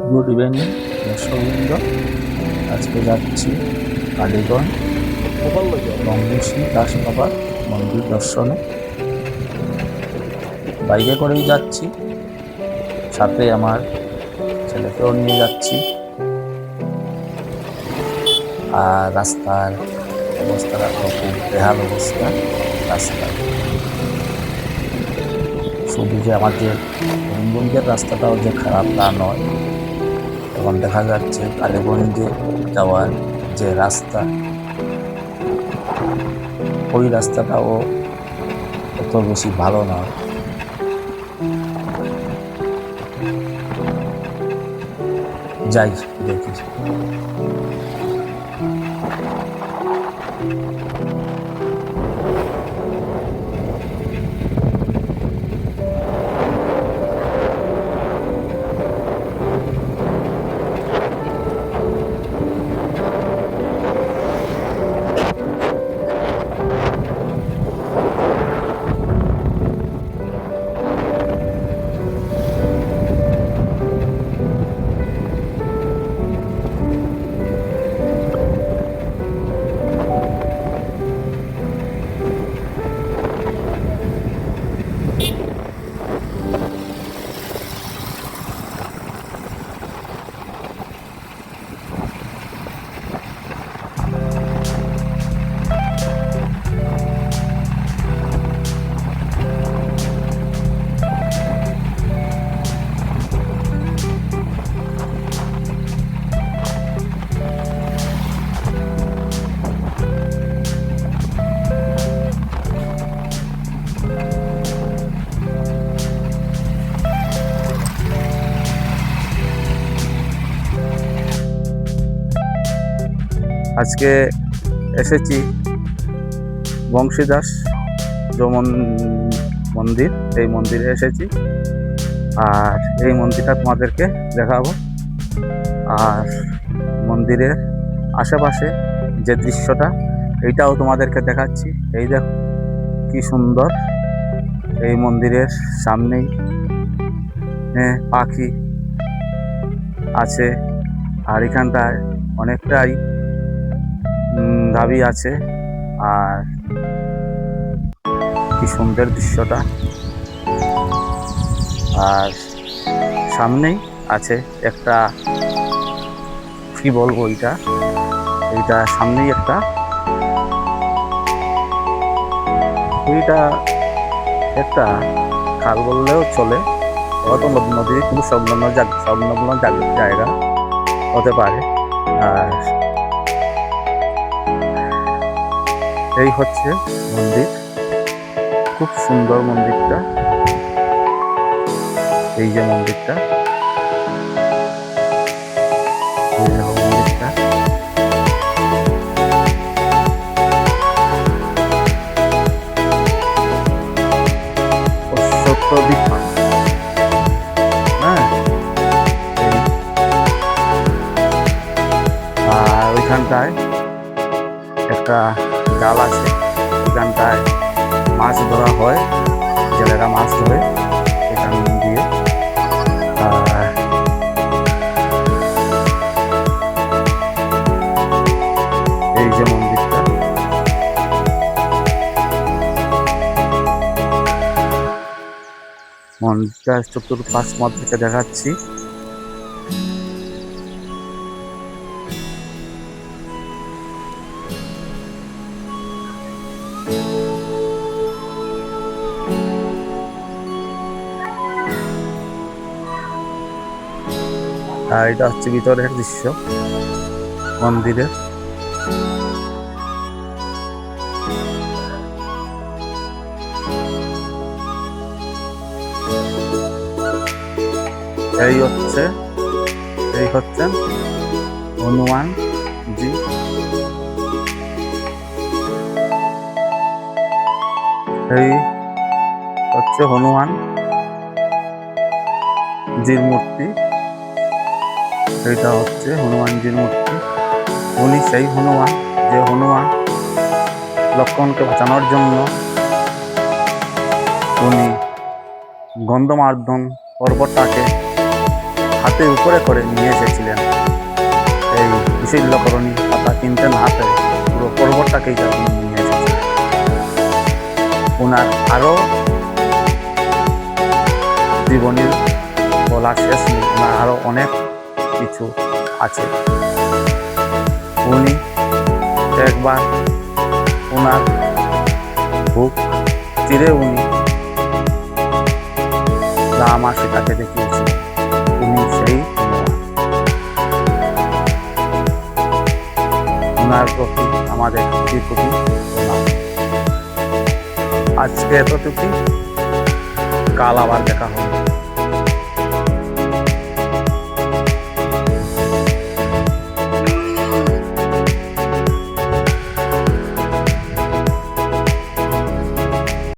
Good evening দর্শকবৃন্দ, আজকে যাচ্ছি কালীগঞ্জ বঙ্গশ্রী দাস বাবার মন্দির দর্শনে। বাইকে করেই যাচ্ছি, সাথে আমার ছেলেকেও নিয়ে যাচ্ছি। আর রাস্তার অবস্থাটা তো খুব বেহাল অবস্থা। রাস্তার শুধু যে আমাদের করিমগঞ্জের রাস্তাটাও যে খারাপ তা নয়, এখন দেখা যাচ্ছে কালীগঞ্জে যাওয়ার যে রাস্তা, ওই রাস্তাটাও অত বেশি ভালো নয়। যাই দেখি। আজকে এসেছি বংশীদাস যমন মন্দির, এই মন্দিরে এসেছি। আর এই মন্দিরটা তোমাদেরকে দেখাবো। আর মন্দিরের আশেপাশে যে দৃশ্যটা, এইটাও তোমাদেরকে দেখাচ্ছি। এই দেখো কি সুন্দর। এই মন্দিরের সামনেই পাখি আছে। আর এখানটায় অনেকটাই গাভী আছে। আর কি সুন্দর দৃশ্যটা। আর সামনেই আছে একটা, কি বলবো, এইটা সামনেই একটা, একটা খাল বললেও চলে, অত নদীর কিন্তু সংলগ্ন জায়গা হতে পারে। আর এই হচ্ছে মন্দির, খুব সুন্দর মন্দিরটা। এই যে মন্দিরটা, হ্যাঁ। আর ওইখানটায় একটা জাল আছে, ওইখানটায় মাছ ধরা হয়, জেলেরা মাছ ধরে এখান দিয়ে। আর এই যে মন্দিরটা, মন্দিরটা চতুর্পাশ মত থেকে দেখাচ্ছি। আর এটা হচ্ছে ভিতরের দৃশ্য মন্দিরের। এই হচ্ছেন হনুমান জি। এই হচ্ছে হনুমান জির মূর্তি। এইটা হচ্ছে হনুমানজির মূর্তি। উনি সেই হনুমান, যে হনুমান লক্ষ্মণকে বাঁচানোর জন্য উনি গন্ধমার্দন পর্বতটাকে হাতের উপরে করে নিয়ে এসেছিলেন। এই বিশল্যকরণী পাতা কিনতে না পেরে পুরো পর্বতটাকেই উনি নিয়ে এসেছিলেন। ওনার আরও জীবনীর বলা শেষ নেই, ওনার আরও অনেক কিছু আছে। উনি একবার ওনার বুক চিরে উনি রাম আর সীতাকে দেখিয়েছিলেন। উনি সেই ওনার প্রতি আমাদের কোটি কোটি প্রণাম। আজকে এতটুকুই, কাল আবার দেখা হবে।